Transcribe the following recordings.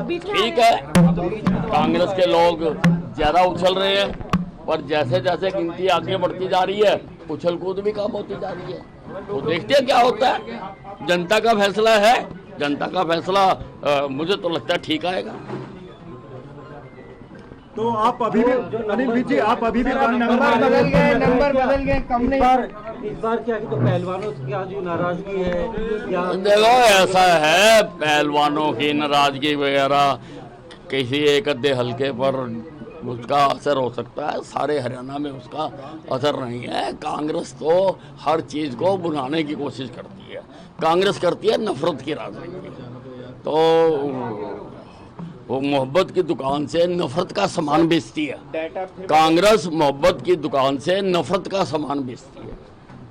ठीक है, कांग्रेस के लोग ज्यादा उछल रहे हैं, पर जैसे जैसे गिनती आगे बढ़ती जा रही है उछल कूद भी कम होती जा रही है। तो देखते हैं क्या होता है। जनता का फैसला है, जनता का फैसला मुझे तो लगता है ठीक आएगा। तो आप अभी भी अनिल विज जी, आप अभी भी नंबर बदल गए कम नहीं। इस बार क्या कि तो पहलवानों की आज नाराजगी है या देखो ऐसा है, पहलवानों की नाराजगी वगैरह किसी एक अद्धे हल्के पर उसका असर हो सकता है, सारे हरियाणा में उसका असर नहीं है। कांग्रेस तो हर चीज को बुलाने की कोशिश करती है, कांग्रेस करती है नफरत की राजनीति। तो वो मोहब्बत की दुकान से नफरत का सामान बेचती है, कांग्रेस मोहब्बत की दुकान से नफरत का सामान बेचती है,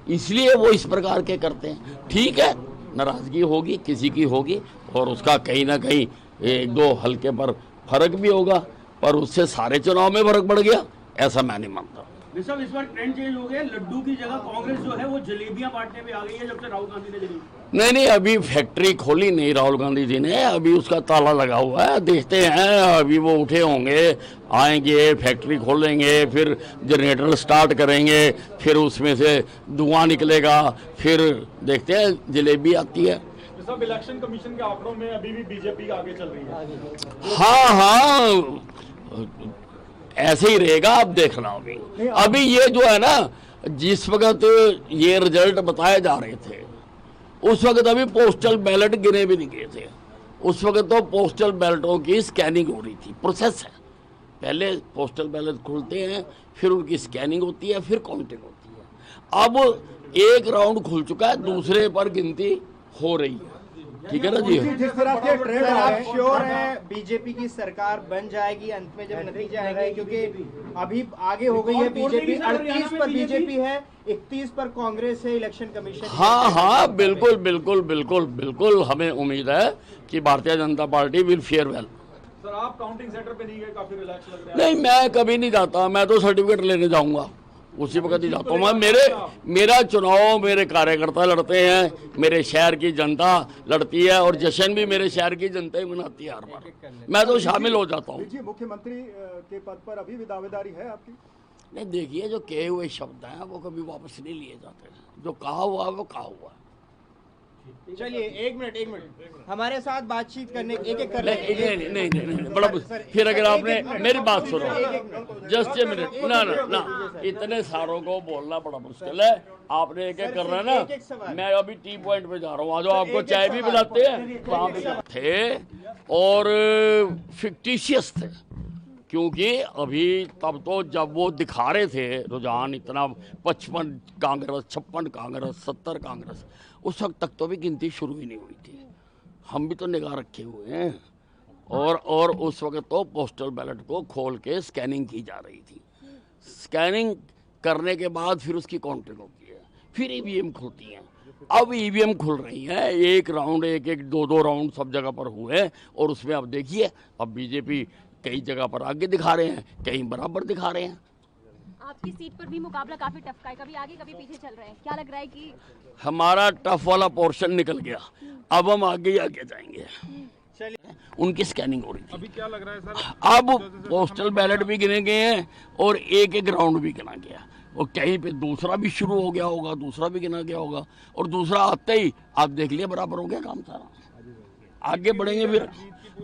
इसलिए वो इस प्रकार के करते हैं। ठीक है, नाराजगी होगी, किसी की होगी, और उसका कहीं ना कहीं एक दो हल्के पर फर्क भी होगा, पर उससे सारे चुनाव में फर्क पड़ गया ऐसा मैं नहीं मानता। सब इस बार ट्रेंड चेंज हो गया, लड्डू की जगह कांग्रेस जो है वो जलेबियां बांटने पे आ गई है जब से राहुल गांधी ने जलेबी। नहीं, अभी फैक्ट्री खोली नहीं राहुल गांधी जी ने, अभी उसका ताला लगा हुआ है। देखते हैं, अभी वो उठे होंगे, आएंगे, फैक्ट्री खोलेंगे, फिर जनरेटर स्टार्ट करेंगे, फिर उसमें से धुआं निकलेगा, फिर देखते हैं जलेबी आती है। सब इलेक्शन कमीशन के आंकड़ों में अभी भी बीजेपी आगे चल रही है। हाँ, ऐसे ही रहेगा, आप देखना। अभी ये जो है ना, जिस वक्त ये रिजल्ट बताए जा रहे थे उस वक्त अभी पोस्टल बैलेट गिने भी नहीं गए थे। उस वक्त तो पोस्टल बैलेटों की स्कैनिंग हो रही थी, प्रोसेस है। पहले पोस्टल बैलेट खुलते हैं, फिर उनकी स्कैनिंग होती है, फिर काउंटिंग होती है। अब एक राउंड खुल चुका है, दूसरे पर गिनती हो रही है। ठीक है ना जी। जिस तरह के ट्रेंड आप श्योर हैं बीजेपी की सरकार बन जाएगी अंत में जब नतीजा आएंगे? क्योंकि अभी आगे हो गई है बीजेपी, 38 पर बीजेपी है, 31 पर कांग्रेस है। इलेक्शन कमीशन हाँ, बिल्कुल बिल्कुल बिल्कुल बिल्कुल हमें उम्मीद है कि Bharatiya Janata party will fair well. Sir, आप काउंटिंग सेंटर पे नहीं गए, काफी रिलैक्स लग रहा है। नहीं, मैं कभी नहीं जाता, मैं तो सर्टिफिकेट लेने जाऊंगा, उसी वक्त ही जाता हूँ मैं। मेरा चुनाव मेरे कार्यकर्ता लड़ते हैं, मेरे शहर की जनता लड़ती है, और जश्न भी मेरे शहर की जनता ही मनाती है हर बार। मैं तो शामिल हो जाता हूँ। मुख्यमंत्री के पद पर अभी भी दावेदारी है आपकी? नहीं, देखिए, जो कहे हुए शब्द हैं वो कभी वापस नहीं लिए जाते, जो कहा हुआ वो कहा हुआ। चलिए एक मिनट हमारे साथ बातचीत करने एक कर नहीं, बड़ा फिर अगर आपने मेरी बात सुनो, जस्ट ए मिनट, ना इतने सारों को बोलना बड़ा मुश्किल है। आपने एक करना है ना। मैं अभी टी पॉइंट पे जा रहा हूँ, आज आपको चाय भी पिलाते हैं, वहाँ पे थे और फिक्टिशियस थे, क्योंकि अभी तब तो जब वो दिखा रहे थे रुझान इतना 55 कांग्रेस, 56 कांग्रेस, 70 कांग्रेस, उस वक्त तक तो भी गिनती शुरू ही नहीं हुई थी। हम भी तो निगाह रखे हुए हैं, और उस वक्त तो पोस्टल बैलेट को खोल के स्कैनिंग की जा रही थी। स्कैनिंग करने के बाद फिर उसकी काउंटिंग होती है, फिर ईवीएम खुलती हैं। अब ईवीएम खुल रही हैं, एक राउंड, एक दो राउंड सब जगह पर हुए हैं, और उसमें अब देखिए, अब बीजेपी कई जगह पर आगे दिखा रहे हैं, कहीं बराबर दिखा रहे हैं। आपकी सीट पर भी मुकाबला काफी टफ का है, कभी आगे कभी पीछे चल रहे हैं। क्या लग रहा है कि हमारा टफ वाला पोर्शन निकल गया, अब हम आगे आगे जाएंगे। उनकी स्कैनिंग हो रही थी। अभी क्या लग रहा है सर? अब पोस्टल बैलेट भी गिने गए हैं और एक राउंड भी गिना गया, और कहीं पे दूसरा भी शुरू हो गया होगा, दूसरा भी गिना गया होगा, और दूसरा आते ही आप देख लिया बराबर हो गया काम सारा। आगे बढ़ेंगे, फिर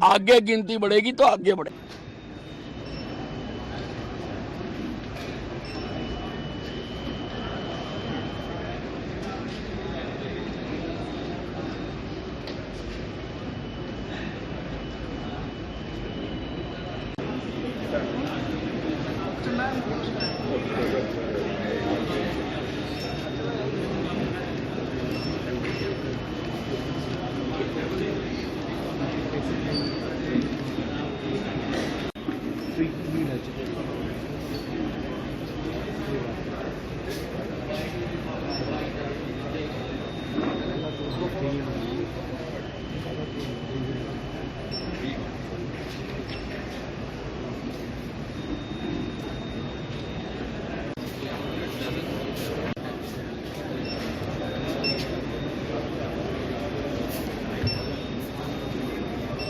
आगे गिनती बढ़ेगी तो आगे बढ़ेंगे।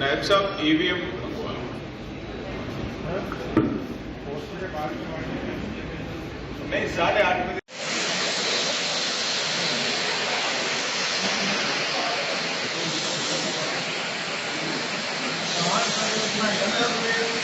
नायब साहब ईवीएम नहीं 8:30 बजे हमारे